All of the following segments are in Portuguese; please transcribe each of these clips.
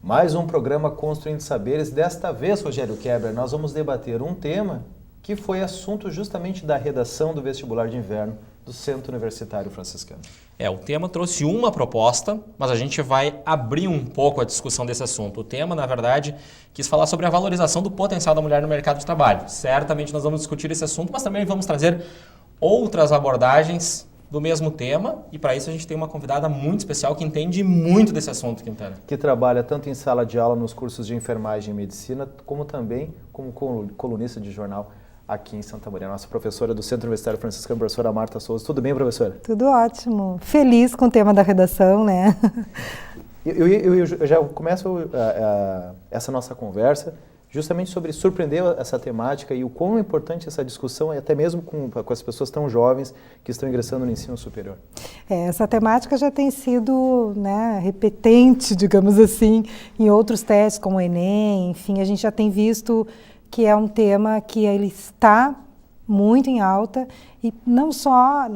Mais um programa Construindo Saberes. Desta vez, Rogério Keber, nós vamos debater um tema que foi assunto justamente da redação do vestibular de inverno do Centro Universitário Franciscano. O tema trouxe uma proposta, mas a gente vai abrir um pouco a discussão desse assunto. O tema, na verdade, quis falar sobre a valorização do potencial da mulher no mercado de trabalho. Certamente nós vamos discutir esse assunto, mas também vamos trazer outras abordagens do mesmo tema, e para isso a gente tem uma convidada muito especial que entende muito desse assunto, Quintana. Que trabalha tanto em sala de aula nos cursos de enfermagem e medicina, como também como colunista de jornal aqui em Santa Maria. Nossa professora do Centro Universitário Franciscano, professora Marta Souza. Tudo bem, professora? Tudo ótimo. Feliz com o tema da redação, né? Eu já começo essa nossa conversa justamente sobre surpreender essa temática e o quão importante essa discussão é, até mesmo com as pessoas tão jovens que estão ingressando no ensino superior. Essa temática já tem sido, né, repetente, digamos assim, em outros testes, como o Enem, enfim, a gente já tem visto que é um tema que ele está muito em alta e não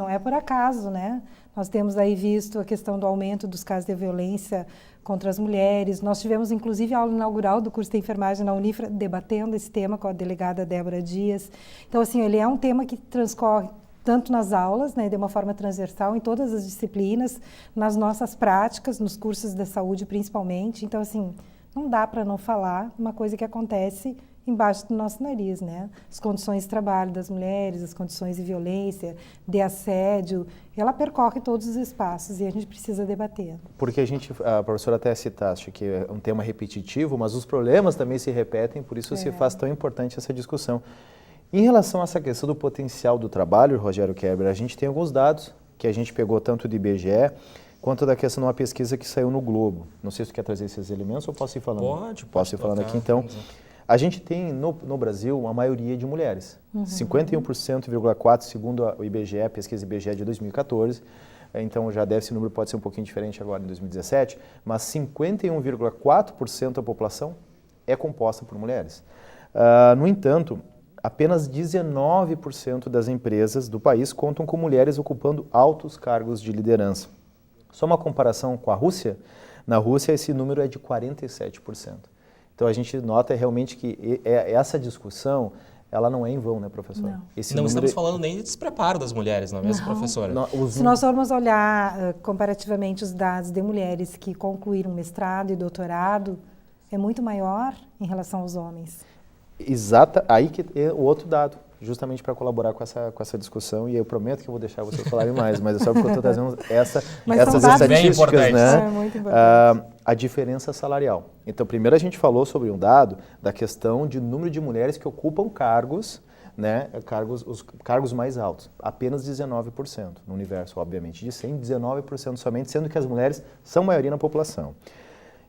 é por acaso, né? Nós temos aí visto a questão do aumento dos casos de violência contra as mulheres. Nós tivemos, inclusive, a aula inaugural do curso de enfermagem na Unifra, debatendo esse tema com a delegada Débora Dias. Então, assim, ele é um tema que transcorre tanto nas aulas, né, de uma forma transversal, em todas as disciplinas, nas nossas práticas, nos cursos de saúde, principalmente. Então, assim, não dá para não falar uma coisa que acontece embaixo do nosso nariz, né? As condições de trabalho das mulheres, as condições de violência, de assédio, ela percorre todos os espaços e a gente precisa debater. Porque a professora até citaste que é um tema repetitivo, mas os problemas também se repetem, por isso se faz tão importante essa discussão. Em relação a essa questão do potencial do trabalho, Rogério Keber, a gente tem alguns dados que a gente pegou tanto do IBGE quanto da questão de uma pesquisa que saiu no Globo. Não sei se tu quer trazer esses elementos ou posso ir falando? Posso ir falando aqui, então. A gente tem no Brasil uma maioria de mulheres, 51,4% segundo o IBGE, a pesquisa IBGE de 2014, então esse número pode ser um pouquinho diferente agora em 2017, mas 51,4% da população é composta por mulheres. No entanto, apenas 19% das empresas do país contam com mulheres ocupando altos cargos de liderança. Só uma comparação com a Rússia, na Rússia esse número é de 47%. Então a gente nota realmente que essa discussão, ela não é em vão, né, professor? Não. Não estamos falando nem de despreparo das mulheres, não é mesmo, professora? Se nós formos olhar comparativamente os dados de mulheres que concluíram mestrado e doutorado, é muito maior em relação aos homens. Aí que é o outro dado, justamente para colaborar com essa discussão, e eu prometo que eu vou deixar vocês falarem mais, mas é só porque eu estou trazendo essas estatísticas, né? É muito importante. A diferença salarial. Então, primeiro a gente falou sobre um dado da questão de número de mulheres que ocupam cargos, né, os cargos mais altos. Apenas 19% no universo, obviamente, de 100, 19% somente, sendo que as mulheres são maioria na população.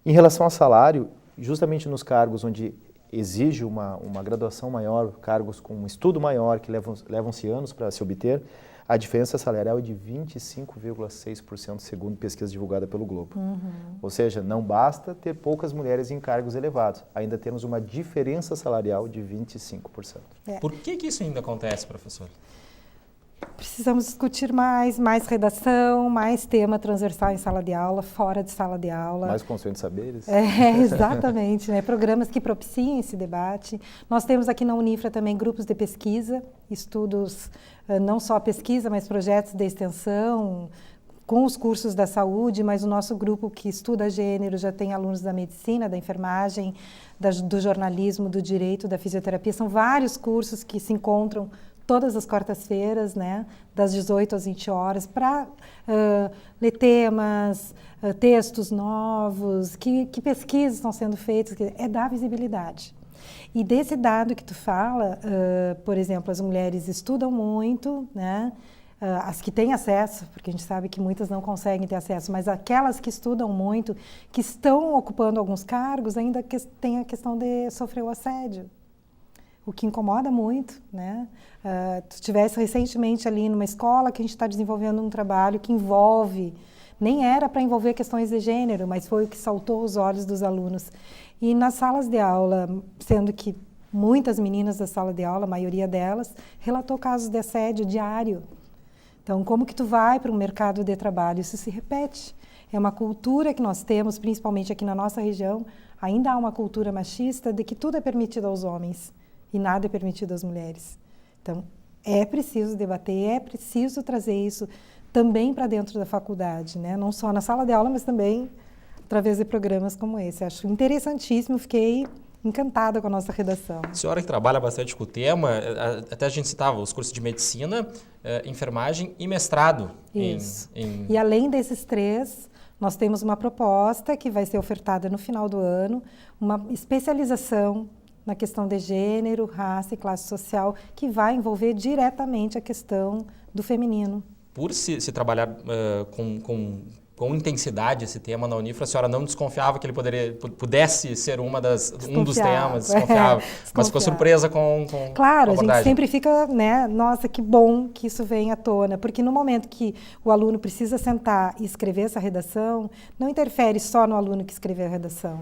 Em relação ao salário, justamente nos cargos onde exige uma graduação maior, cargos com um estudo maior, que levam-se anos para se obter, a diferença salarial é de 25,6% segundo pesquisa divulgada pelo Globo. Ou seja, não basta ter poucas mulheres em cargos elevados, ainda temos uma diferença salarial de 25%. Por que isso ainda acontece, professor? Precisamos discutir mais redação, mais tema transversal em sala de aula, fora de sala de aula. Mais Construindo Saberes? Exatamente, né? Programas que propiciem esse debate. Nós temos aqui na Unifra também grupos de pesquisa, estudos, não só pesquisa, mas projetos de extensão, com os cursos da saúde, mas o nosso grupo que estuda gênero já tem alunos da medicina, da enfermagem, do jornalismo, do direito, da fisioterapia. São vários cursos que se encontram todas as quartas-feiras, né, das 18 às 20 horas, para ler temas, textos novos, que pesquisas estão sendo feitas, é dar visibilidade. E desse dado que tu fala, por exemplo, as mulheres estudam muito, né, as que têm acesso, porque a gente sabe que muitas não conseguem ter acesso, mas aquelas que estudam muito, que estão ocupando alguns cargos, ainda tem a questão de sofrer o assédio. O que incomoda muito, né? Tu estivesse recentemente ali numa escola que a gente está desenvolvendo um trabalho que envolve, nem era para envolver questões de gênero, mas foi o que saltou os olhos dos alunos. E nas salas de aula, sendo que muitas meninas da sala de aula, a maioria delas, relatou casos de assédio diário. Então, como que tu vai para um mercado de trabalho? Isso se repete. É uma cultura que nós temos, principalmente aqui na nossa região, ainda há uma cultura machista de que tudo é permitido aos homens e nada é permitido às mulheres. Então, é preciso debater, é preciso trazer isso também para dentro da faculdade, né? Não só na sala de aula, mas também através de programas como esse. Acho interessantíssimo, fiquei encantada com a nossa redação. A senhora que trabalha bastante com o tema, até a gente citava os cursos de medicina, enfermagem e mestrado. Isso. E além desses 3, nós temos uma proposta que vai ser ofertada no final do ano, uma especialização na questão de gênero, raça e classe social, que vai envolver diretamente a questão do feminino. Por se trabalhar com intensidade esse tema na Unifra, a senhora não desconfiava que ele pudesse ser um dos temas, desconfiava, mas ficou surpresa com Claro, a abordagem. A gente sempre fica, né, nossa, que bom que isso vem à tona, porque no momento que o aluno precisa sentar e escrever essa redação, não interfere só no aluno que escreveu a redação.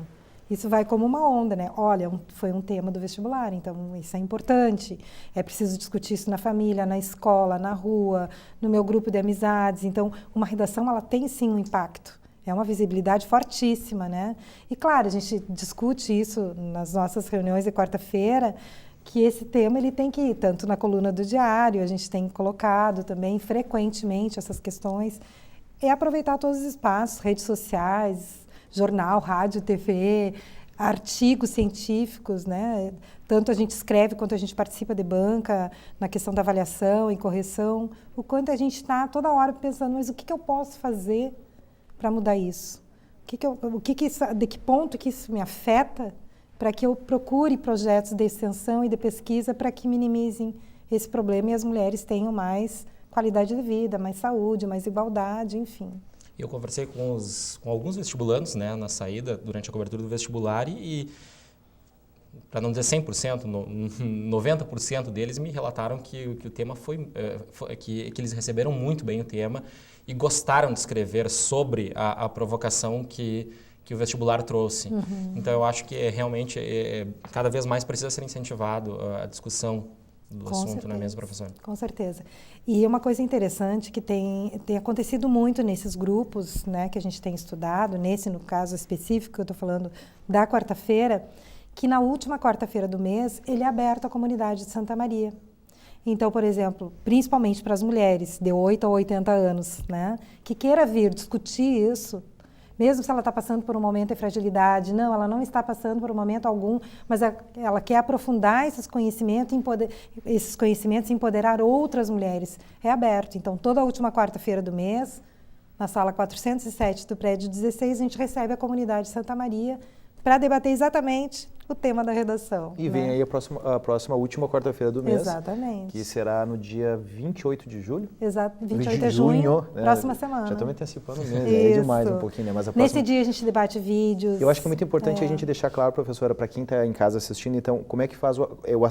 Isso vai como uma onda, né? Olha, foi um tema do vestibular, então isso é importante. É preciso discutir isso na família, na escola, na rua, no meu grupo de amizades. Então, uma redação, ela tem sim um impacto. É uma visibilidade fortíssima, né? E claro, a gente discute isso nas nossas reuniões de quarta-feira, que esse tema ele tem que ir tanto na coluna do diário, a gente tem colocado também frequentemente essas questões, é aproveitar todos os espaços, redes sociais, jornal, rádio, TV, artigos científicos, né? Tanto a gente escreve quanto a gente participa de banca na questão da avaliação e correção, o quanto a gente está toda hora pensando, mas o que eu posso fazer para mudar isso? De que ponto que isso me afeta para que eu procure projetos de extensão e de pesquisa para que minimizem esse problema e as mulheres tenham mais qualidade de vida, mais saúde, mais igualdade, enfim. Eu conversei com alguns vestibulandos, né, na saída, durante a cobertura do vestibular e para não dizer 100%, 90% deles me relataram que o tema que eles receberam muito bem o tema e gostaram de escrever sobre a provocação que o vestibular trouxe. Uhum. Então, eu acho que realmente cada vez mais precisa ser incentivado a discussão do assunto, não é mesmo, professor? Com certeza. E uma coisa interessante que tem acontecido muito nesses grupos, né, que a gente tem estudado, no caso específico que eu estou falando da quarta-feira, que na última quarta-feira do mês ele é aberto à comunidade de Santa Maria. Então, por exemplo, principalmente para as mulheres de 8 a 80 anos, né, que queira vir discutir isso, mesmo se ela está passando por um momento de fragilidade, não, ela não está passando por um momento algum, mas ela quer aprofundar esses conhecimentos e empoderar outras mulheres. É aberto. Então, toda a última quarta-feira do mês, na sala 407 do prédio 16, a gente recebe a comunidade de Santa Maria para debater exatamente o tema da redação. E vem aí a próxima última quarta-feira do mês. Exatamente. Que será no dia 28 de julho. Exato, 28 de junho, próxima semana. Já estamos antecipando o mês, é demais um pouquinho, né? Mas Nesse dia a gente debate vídeos. Eu acho que é muito importante a gente deixar claro, professora, para quem está em casa assistindo, então, como é que faz,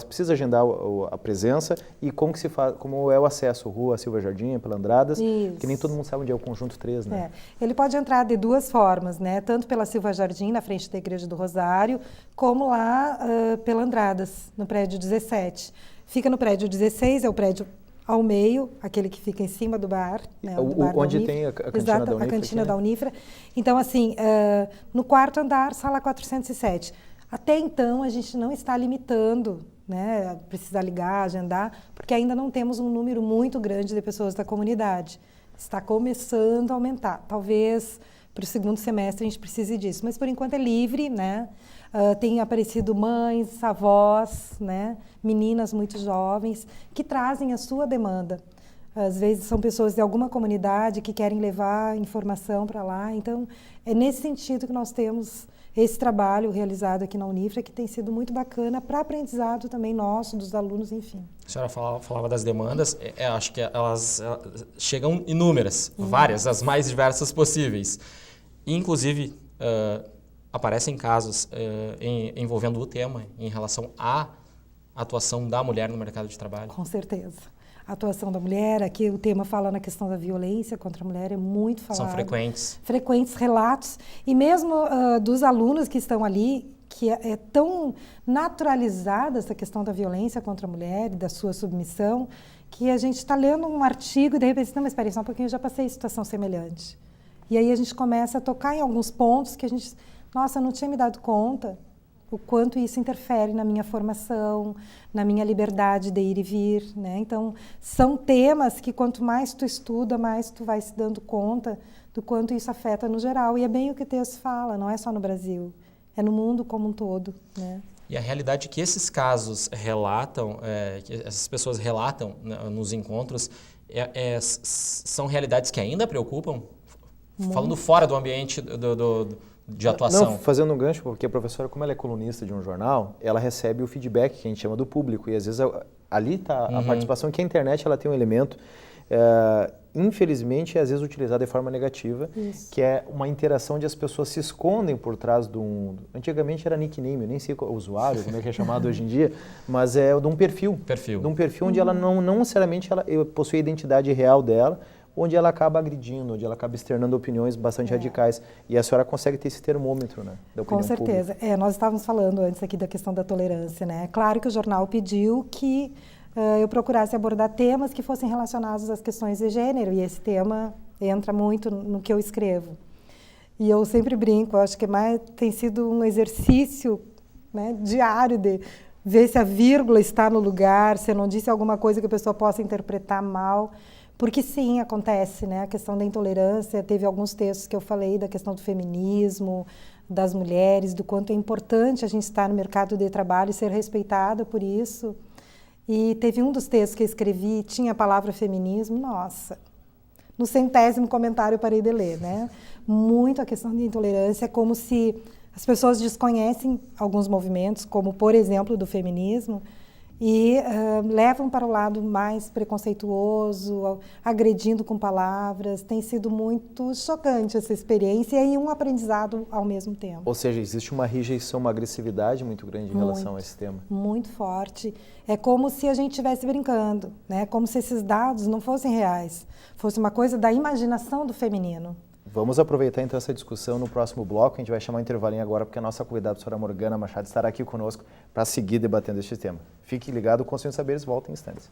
precisa agendar a presença e como que se faz, como é o acesso, Rua Silva Jardim, Pelandradas, que nem todo mundo sabe onde é o Conjunto 3, né? Ele pode entrar de duas formas, né? Tanto pela Silva Jardim, na frente da Igreja do Rosário, como lá Pelandradas, no prédio 17. Fica no prédio 16, é o prédio ao meio, aquele que fica em cima do bar. Né, onde tem a cantina da Unifra. A cantina da Unifra. Então, assim, no quarto andar, sala 407. Até então, a gente não está limitando, né, precisa ligar, agendar, porque ainda não temos um número muito grande de pessoas da comunidade. Está começando a aumentar. Talvez para o segundo semestre a gente precise disso, mas por enquanto é livre, né? Tem aparecido mães, avós, né? Meninas muito jovens que trazem a sua demanda. Às vezes são pessoas de alguma comunidade que querem levar informação para lá. Então, é nesse sentido que nós temos esse trabalho realizado aqui na Unifra, que tem sido muito bacana para aprendizado também nosso, dos alunos, enfim. A senhora falava das demandas, acho que elas chegam inúmeras, várias, as mais diversas possíveis. E, inclusive, aparecem casos envolvendo o tema em relação à atuação da mulher no mercado de trabalho. Com certeza. A atuação da mulher, aqui o tema fala na questão da violência contra a mulher, é muito falado. São frequentes. Frequentes relatos. E mesmo dos alunos que estão ali, que é tão naturalizada essa questão da violência contra a mulher e da sua submissão, que a gente está lendo um artigo e de repente, não, mas espera aí, só um pouquinho, eu já passei situação semelhante. E aí a gente começa a tocar em alguns pontos que a gente, nossa, eu não tinha me dado conta o quanto isso interfere na minha formação, na minha liberdade de ir e vir, né? Então, são temas que quanto mais tu estuda, mais tu vai se dando conta do quanto isso afeta no geral. E é bem o que o texto fala, não é só no Brasil, é no mundo como um todo, né? E a realidade que esses casos relatam, que essas pessoas relatam, né, nos encontros, são realidades que ainda preocupam? Muito. Falando fora do ambiente de atuação. Não, fazendo um gancho, porque a professora, como ela é colunista de um jornal, ela recebe o feedback que a gente chama do público, e às vezes ali está a participação, que a internet ela tem um elemento, infelizmente, às vezes utilizado de forma negativa, que é uma interação onde as pessoas se escondem por trás de um... Antigamente era nickname, eu nem sei qual usuário, como é que é chamado hoje em dia, mas é de um perfil. De um perfil onde ela não necessariamente ela possui a identidade real dela, onde ela acaba agredindo, onde ela acaba externando opiniões bastante radicais. E a senhora consegue ter esse termômetro, né, da opinião pública. Com certeza. Nós estávamos falando antes aqui da questão da tolerância, né? Claro que o jornal pediu que eu procurasse abordar temas que fossem relacionados às questões de gênero, e esse tema entra muito no que eu escrevo. E eu sempre brinco, acho que tem sido um exercício, né, diário de ver se a vírgula está no lugar, se eu não disse alguma coisa que a pessoa possa interpretar mal. Porque sim, acontece, né? A questão da intolerância, teve alguns textos que eu falei da questão do feminismo, das mulheres, do quanto é importante a gente estar no mercado de trabalho e ser respeitada por isso. E teve um dos textos que eu escrevi, tinha a palavra feminismo, nossa, no 100º comentário eu parei de ler, né? Muito a questão da intolerância, é como se as pessoas desconhecem alguns movimentos, como por exemplo do feminismo, e levam para o lado mais preconceituoso, agredindo com palavras. Tem sido muito chocante essa experiência e um aprendizado ao mesmo tempo. Ou seja, existe uma rejeição, uma agressividade muito grande em relação a esse tema. Muito forte. É como se a gente estivesse brincando, né? Como se esses dados não fossem reais, fosse uma coisa da imaginação do feminino. Vamos aproveitar então essa discussão no próximo bloco. A gente vai chamar um intervalinho agora, porque a nossa convidada, a professora Morgana Machado, estará aqui conosco para seguir debatendo este tema. Fique ligado, o Construindo Saberes volta em instantes.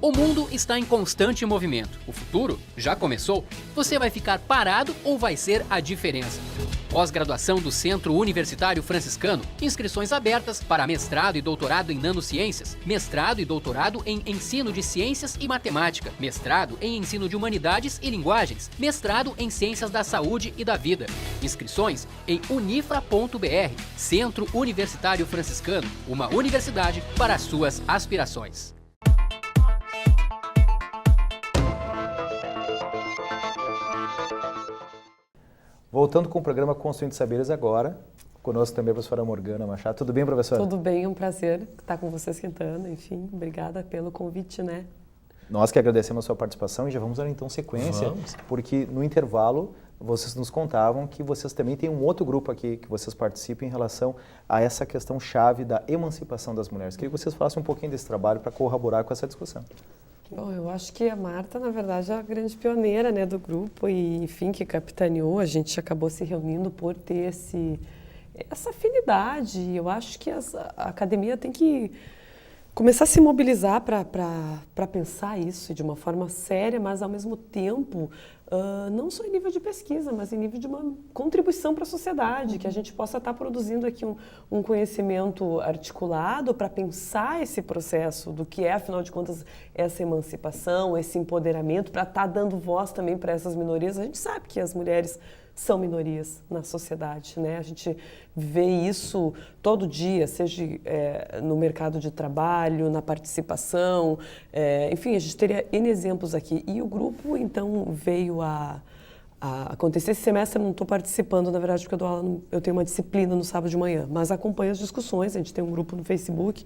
O mundo está em constante movimento. O futuro já começou? Você vai ficar parado ou vai ser a diferença? Pós-graduação do Centro Universitário Franciscano. Inscrições abertas para mestrado e doutorado em nanociências, mestrado e doutorado em ensino de ciências e matemática, mestrado em ensino de humanidades e linguagens, mestrado em ciências da saúde e da vida. Inscrições em unifra.br. Centro Universitário Franciscano, uma universidade para as suas aspirações. Voltando com o programa Construindo Saberes agora, conosco também a professora Morgana Machado. Tudo bem, professora? Tudo bem, é um prazer estar com vocês, Quintana. Enfim, obrigada pelo convite, né? Nós que agradecemos a sua participação e já vamos dar então sequência, porque no intervalo vocês nos contavam que vocês também têm um outro grupo aqui que vocês participam em relação a essa questão chave da emancipação das mulheres. Queria que vocês falassem um pouquinho desse trabalho para corroborar com essa discussão. Bom, eu acho que a Marta, na verdade, é a grande pioneira, né, do grupo e, enfim, que capitaneou. A gente acabou se reunindo por ter essa afinidade. Eu acho que a academia tem que começar a se mobilizar para pensar isso de uma forma séria, mas, ao mesmo tempo, não só em nível de pesquisa, mas em nível de uma contribuição para a sociedade, que a gente possa estar produzindo aqui um conhecimento articulado para pensar esse processo do que é, afinal de contas, essa emancipação, esse empoderamento, para estar dando voz também para essas minorias. A gente sabe que as mulheres são minorias na sociedade, né? A gente vê isso todo dia, seja no mercado de trabalho, na participação, enfim, a gente teria N exemplos aqui. E o grupo, então, veio a acontecer. Esse semestre eu não estou participando, na verdade, porque eu tenho uma disciplina no sábado de manhã, mas acompanho as discussões. A gente tem um grupo no Facebook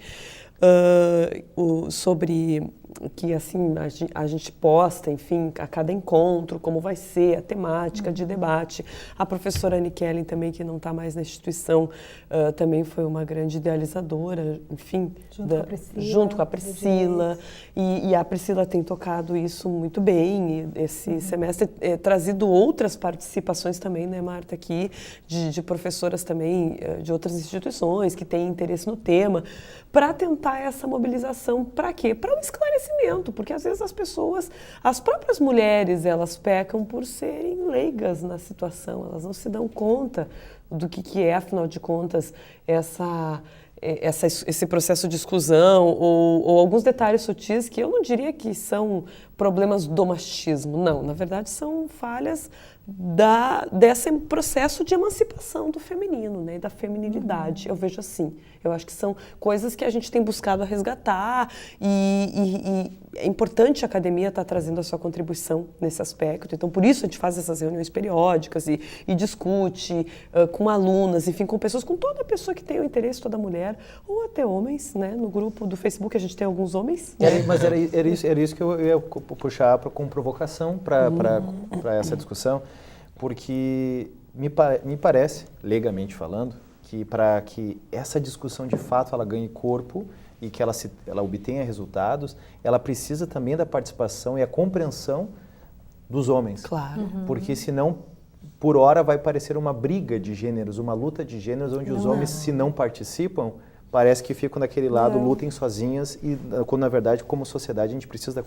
sobre que assim, a gente posta, enfim, a cada encontro, como vai ser a temática de debate. A professora Anne Kellen também, que não está mais na instituição, também foi uma grande idealizadora, enfim, junto com a Priscila. E a Priscila tem tocado isso muito bem, e esse semestre trazido outras participações também, né, Marta, aqui, de professoras também de outras instituições que têm interesse no tema, para tentar essa mobilização. Para quê? Para um esclarecimento, porque às vezes as próprias mulheres, elas pecam por serem leigas na situação, elas não se dão conta do que é, afinal de contas, esse processo de exclusão ou alguns detalhes sutis que eu não diria que são problemas do machismo, não, na verdade são falhas desse processo de emancipação do feminino, né, da feminilidade, eu vejo assim. Eu acho que são coisas que a gente tem buscado resgatar e é importante a academia estar trazendo a sua contribuição nesse aspecto. Então, por isso a gente faz essas reuniões periódicas e discute com alunas, enfim, com pessoas, com toda pessoa que tem o interesse, toda mulher, ou até homens, né? No grupo do Facebook a gente tem alguns homens. Mas era isso que eu ia puxar com provocação para essa discussão, porque me parece, legalmente falando, que para que essa discussão de fato ela ganhe corpo e que ela obtenha resultados, ela precisa também da participação e a compreensão dos homens. Claro. Porque senão, por hora, vai parecer uma briga de gêneros, uma luta de gêneros, onde os homens, se não participam, parece que ficam daquele lado, lutem sozinhas, e quando, na verdade, como sociedade, a gente precisa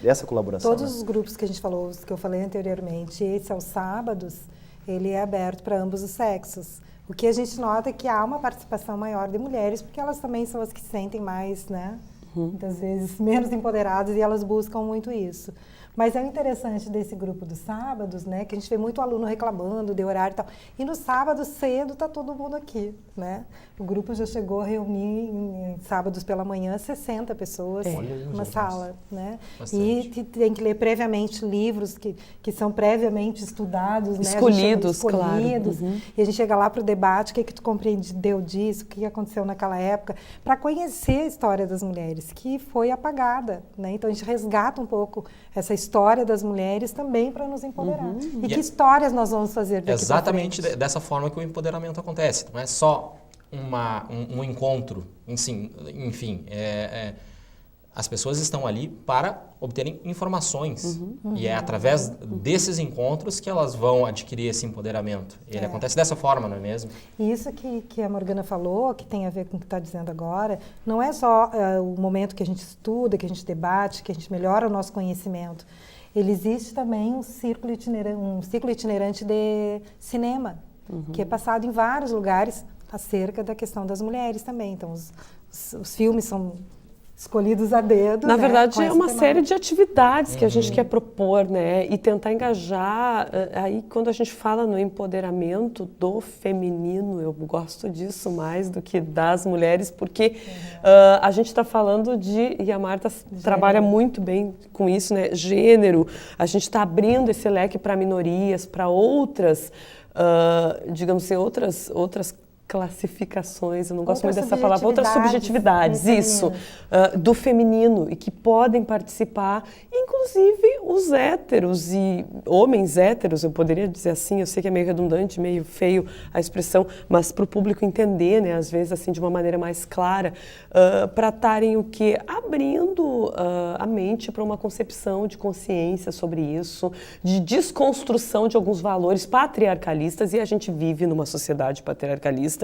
dessa colaboração. Todos os grupos que a gente falou, que eu falei anteriormente, esse aos sábados, ele é aberto para ambos os sexos. O que a gente nota é que há uma participação maior de mulheres, porque elas também são as que se sentem mais, né, muitas vezes menos empoderadas, e elas buscam muito isso. Mas é o interessante desse grupo dos sábados, né, que a gente vê muito aluno reclamando de horário e tal. E no sábado cedo está todo mundo aqui, né? O grupo já chegou a reunir em sábados pela manhã 60 pessoas numa sala, né? Bastante. E tem que ler previamente livros que são previamente estudados, escolhidos, né? claro. E a gente chega lá para o debate, o que tu compreendeu disso, o que aconteceu naquela época, para conhecer a história das mulheres, que foi apagada, né? Então a gente resgata um pouco essa história das mulheres também para nos empoderar. E que histórias nós vamos fazer daqui exatamente pra frente? dessa forma que o empoderamento acontece. Não é só um encontro, enfim, as pessoas estão ali para obterem informações e é através desses encontros que elas vão adquirir esse empoderamento. Ele acontece dessa forma, não é mesmo? E isso que a Morgana falou, que tem a ver com o que está dizendo agora, não é só o momento que a gente estuda, que a gente debate, que a gente melhora o nosso conhecimento. Ele existe também um ciclo itinerante de cinema, que é passado em vários lugares acerca da questão das mulheres também. Então, os filmes são escolhidos a dedo. Na verdade, né, é uma série de atividades que a gente quer propor, né? E tentar engajar. Aí, quando a gente fala no empoderamento do feminino, eu gosto disso mais do que das mulheres, porque a gente está falando e a Marta trabalha muito bem com isso, né? Gênero. A gente está abrindo esse leque para minorias, para outras, digamos assim, outras classificações, eu não gosto muito dessa palavra, outras subjetividades, isso, do feminino, e que podem participar, inclusive os héteros e homens héteros, eu poderia dizer assim, eu sei que é meio redundante, meio feio a expressão, mas para o público entender, né, às vezes assim de uma maneira mais clara, para estarem o quê? Abrindo a mente para uma concepção de consciência sobre isso, de desconstrução de alguns valores patriarcalistas, e a gente vive numa sociedade patriarcalista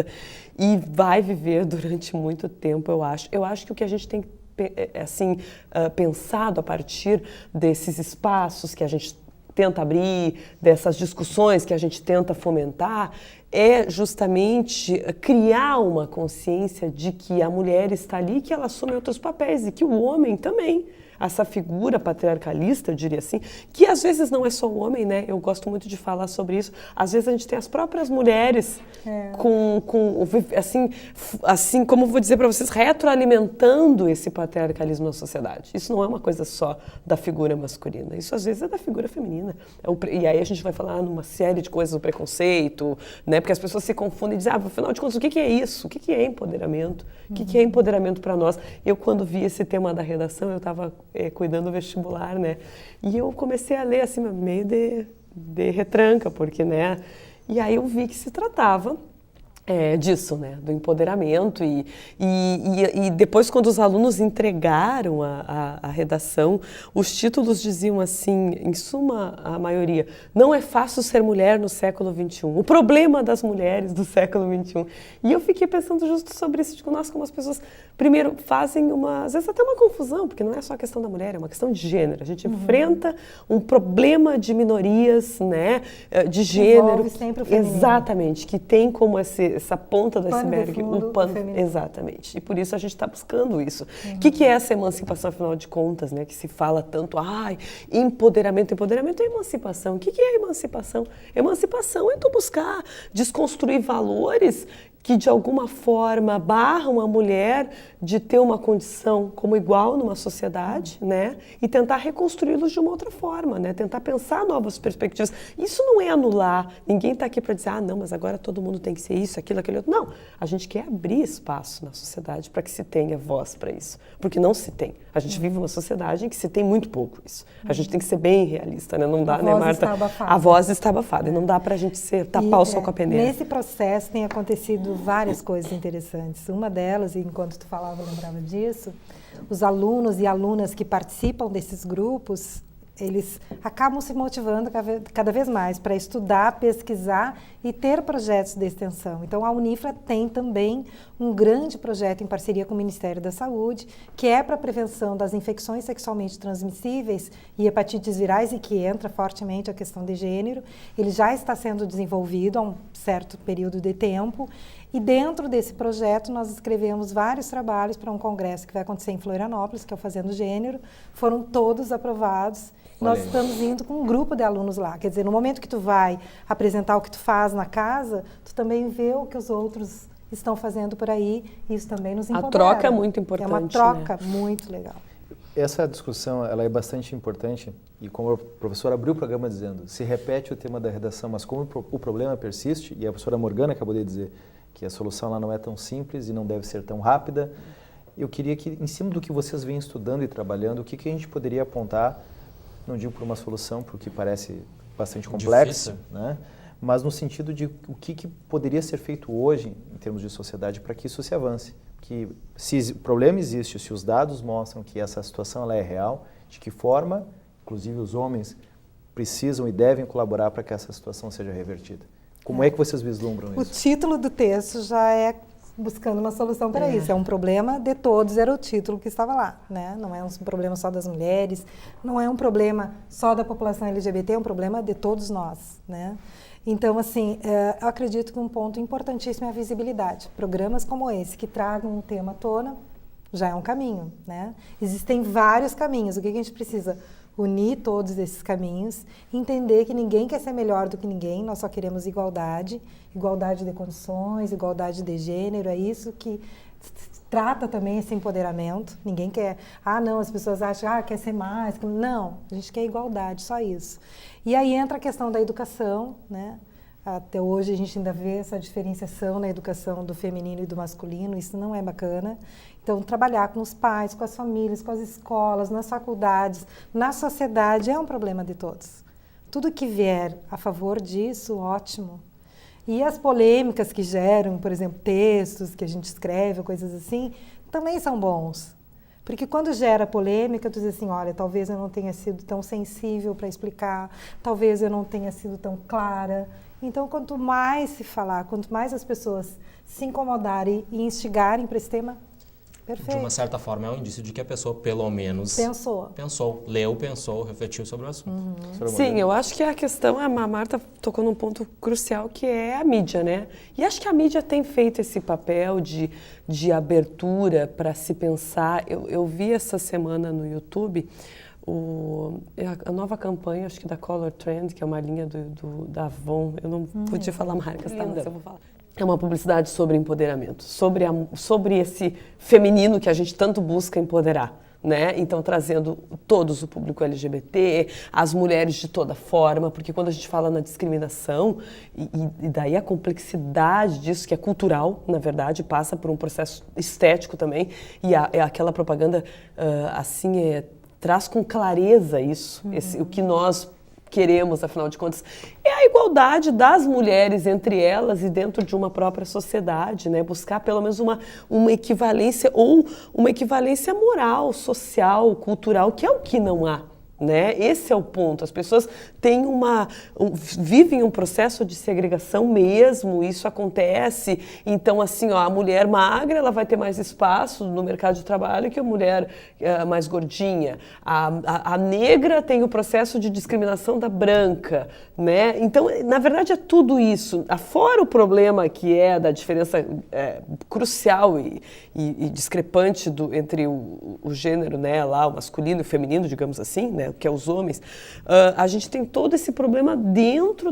e vai viver durante muito tempo, eu acho. Eu acho que o que a gente tem assim, pensado a partir desses espaços que a gente tenta abrir, dessas discussões que a gente tenta fomentar, é justamente criar uma consciência de que a mulher está ali, que ela assume outros papéis e que o homem também. essa figura patriarcalista, eu diria assim, que às vezes não é só o homem, né? Eu gosto muito de falar sobre isso. Às vezes a gente tem as próprias mulheres assim, como vou dizer para vocês, retroalimentando esse patriarcalismo na sociedade. Isso não é uma coisa só da figura masculina, isso às vezes é da figura feminina. E aí a gente vai falar numa série de coisas do preconceito, né? Porque as pessoas se confundem e dizem, afinal de contas, o que é isso? O que é empoderamento? O que é empoderamento para nós? Eu, quando vi esse tema da redação, eu estava cuidando do vestibular, né? E eu comecei a ler, assim, meio de retranca, porque, né? E aí eu vi que se tratava disso, né, do empoderamento e depois, quando os alunos entregaram a redação, os títulos diziam assim, em suma, a maioria: não é fácil ser mulher no século XXI, o problema das mulheres do século XXI. E eu fiquei pensando justo sobre isso, de nós, como as pessoas, primeiro, fazem às vezes até uma confusão, porque não é só a questão da mulher, é uma questão de gênero. A gente enfrenta um problema de minorias, né, de gênero. Envolve sempre o feminino. Exatamente, que tem como essa ponta do Pano iceberg, de fundo, o pano, exatamente. E por isso a gente está buscando isso. O que é essa emancipação, afinal de contas, né? Que se fala tanto, empoderamento é emancipação. O que é emancipação? Emancipação é tu buscar desconstruir valores que de alguma forma barram a mulher de ter uma condição como igual numa sociedade, né? E tentar reconstruí-los de uma outra forma, né? Tentar pensar novas perspectivas. Isso não é anular. Ninguém está aqui para dizer, não, mas agora todo mundo tem que ser isso, aquilo, aquele outro. Não, a gente quer abrir espaço na sociedade para que se tenha voz para isso. Porque não se tem. A gente vive uma sociedade em que se tem muito pouco isso. A gente tem que ser bem realista, né? Não dá, né, Marta? A voz está abafada. E não dá para a gente tapar o sol com a peneira. Nesse processo tem acontecido várias coisas interessantes. Uma delas, e enquanto tu falava, eu lembrava disso, os alunos e alunas que participam desses grupos, eles acabam se motivando cada vez mais para estudar, pesquisar e ter projetos de extensão. Então, a Unifra tem também um grande projeto em parceria com o Ministério da Saúde, que é para a prevenção das infecções sexualmente transmissíveis e hepatites virais, e que entra fortemente a questão de gênero. Ele já está sendo desenvolvido há um certo período de tempo. E dentro desse projeto nós escrevemos vários trabalhos para um congresso que vai acontecer em Florianópolis, que é o Fazendo Gênero. Foram todos aprovados. Nós estamos indo com um grupo de alunos lá. Quer dizer, no momento que tu vai apresentar o que tu faz na casa, tu também vê o que os outros estão fazendo por aí. E isso também nos empodera. A troca é muito importante. É uma troca, né? Muito legal. Essa discussão ela é bastante importante e, como o professor abriu o programa dizendo, se repete o tema da redação, mas como o problema persiste, e a professora Morgana acabou de dizer que a solução lá não é tão simples e não deve ser tão rápida, eu queria que, em cima do que vocês vêm estudando e trabalhando, o que a gente poderia apontar, não digo por uma solução, porque parece bastante complexo, né? Mas no sentido de o que poderia ser feito hoje, em termos de sociedade, para que isso se avance. Que se o problema existe, se os dados mostram que essa situação ela é real, de que forma, inclusive os homens, precisam e devem colaborar para que essa situação seja revertida. Como é que vocês vislumbram isso? O título do texto já é buscando uma solução para isso. É um problema de todos, era o título que estava lá, né? Não é um problema só das mulheres, não é um problema só da população LGBT, é um problema de todos nós, né? Então, assim, eu acredito que um ponto importantíssimo é a visibilidade. Programas como esse, que tragam um tema à tona, já é um caminho, né? Existem vários caminhos. O que a gente precisa? Unir todos esses caminhos, entender que ninguém quer ser melhor do que ninguém, nós só queremos igualdade, igualdade de condições, igualdade de gênero, é isso que trata também esse empoderamento. Ninguém quer, não, as pessoas acham, quer ser mais. Não, a gente quer igualdade, só isso. E aí entra a questão da educação, né? Até hoje a gente ainda vê essa diferenciação na educação do feminino e do masculino, isso não é bacana. Então, trabalhar com os pais, com as famílias, com as escolas, nas faculdades, na sociedade, é um problema de todos. Tudo que vier a favor disso, ótimo. E as polêmicas que geram, por exemplo, textos que a gente escreve, coisas assim, também são bons. Porque quando gera polêmica, tu diz assim, olha, talvez eu não tenha sido tão sensível para explicar, talvez eu não tenha sido tão clara. Então, quanto mais se falar, quanto mais as pessoas se incomodarem e instigarem para esse tema, Perfeito. de uma certa forma, é um indício de que a pessoa, pelo menos, Pensou. leu, pensou, refletiu sobre o assunto. Sim, eu acho que a questão, a Marta tocou num ponto crucial, que é a mídia, né? E acho que a mídia tem feito esse papel de abertura para se pensar. Eu vi essa semana no YouTube a nova campanha, acho que da Color Trend, que é uma linha da Avon. Eu não podia falar marcas, tá? Mas eu vou falar. É uma publicidade sobre empoderamento, sobre esse feminino que a gente tanto busca empoderar, né? Então, trazendo todos o público LGBT, as mulheres de toda forma, porque quando a gente fala na discriminação, e daí a complexidade disso, que é cultural, na verdade, passa por um processo estético também, e aquela propaganda, traz com clareza isso, o que nós queremos, afinal de contas, é a igualdade das mulheres entre elas e dentro de uma própria sociedade, né? Buscar pelo menos uma equivalência, ou uma equivalência moral, social, cultural, que é o que não há. Né? Esse é o ponto. As pessoas vivem um processo de segregação mesmo, isso acontece. Então, assim, a mulher magra, ela vai ter mais espaço no mercado de trabalho que a mulher mais gordinha. A negra tem o processo de discriminação da branca, né? Então, na verdade, é tudo isso. Fora o problema que é da diferença crucial e discrepante entre o gênero, né, lá, o masculino e o feminino, digamos assim, né, que é os homens, a gente tem todo esse problema dentro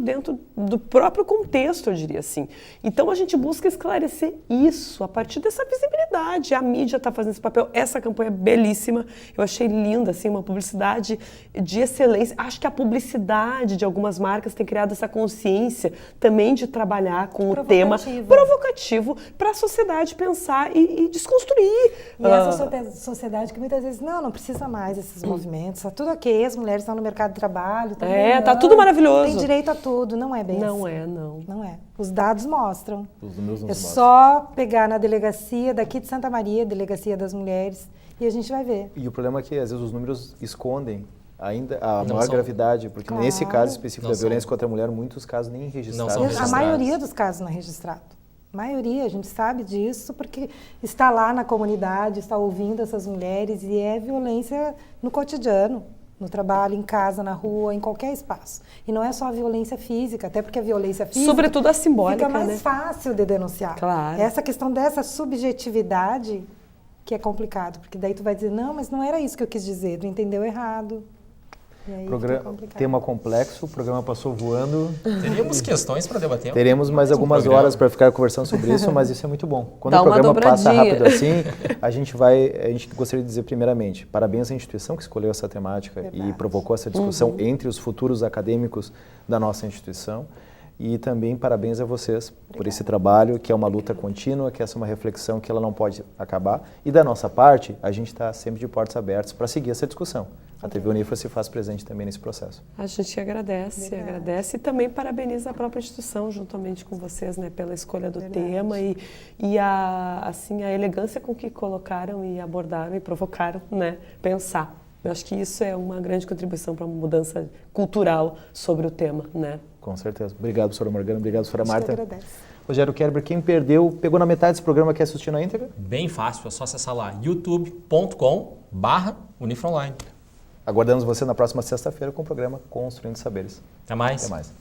do próprio contexto, eu diria assim. Então a gente busca esclarecer isso a partir dessa visibilidade. A mídia está fazendo esse papel. Essa campanha é belíssima, eu achei linda, assim, uma publicidade de excelência. Acho que a publicidade de algumas marcas tem criado essa consciência também de trabalhar com o tema provocativo para a sociedade pensar e desconstruir. E essa sociedade que muitas vezes, não precisa mais desses movimentos, está tudo ok, as mulheres estão no mercado de trabalho. Tá tudo maravilhoso. Tem direito a tudo, não é bem não assim. Não é. Os dados mostram. Os números mostram. Só pegar na delegacia daqui de Santa Maria, Delegacia das Mulheres, e a gente vai ver. E o problema é que, às vezes, os números escondem ainda a maior gravidade, porque nesse caso específico da violência contra a mulher, muitos casos nem registrados. A maioria dos casos não é registrado. A maioria, a gente sabe disso porque está lá na comunidade, está ouvindo essas mulheres, e é violência no cotidiano, no trabalho, em casa, na rua, em qualquer espaço. E não é só a violência física, até porque a violência física... Sobretudo a simbólica, fica mais fácil de denunciar. Claro. Essa questão dessa subjetividade que é complicado, porque daí tu vai dizer, não, mas não era isso que eu quis dizer, tu entendeu errado. E aí tema complexo, o programa passou voando. Teríamos questões para debater. Teremos mais algumas horas para ficar conversando sobre isso, mas isso é muito bom. Quando Dá o programa passa dobradinha. rápido assim, a gente gostaria de dizer primeiramente, parabéns à instituição que escolheu essa temática e provocou essa discussão entre os futuros acadêmicos da nossa instituição. E também parabéns a vocês por esse trabalho, que é uma luta contínua, que essa é uma reflexão que ela não pode acabar. E da nossa parte, a gente está sempre de portas abertas para seguir essa discussão. A TV Unifra se faz presente também nesse processo. A gente agradece e também parabeniza a própria instituição, juntamente com vocês, né, pela escolha do tema e a elegância com que colocaram e abordaram e provocaram, né, pensar. Eu acho que isso é uma grande contribuição para uma mudança cultural sobre o tema, né? Com certeza. Obrigado, professora Morgana. Obrigado, professora Marta. Agradece. Rogério Kerber, quem pegou na metade desse programa, quer assistir na íntegra? Bem fácil, é só acessar lá, youtube.com/unifraonline. Aguardamos você na próxima sexta-feira com o programa Construindo Saberes. Até mais. Até mais.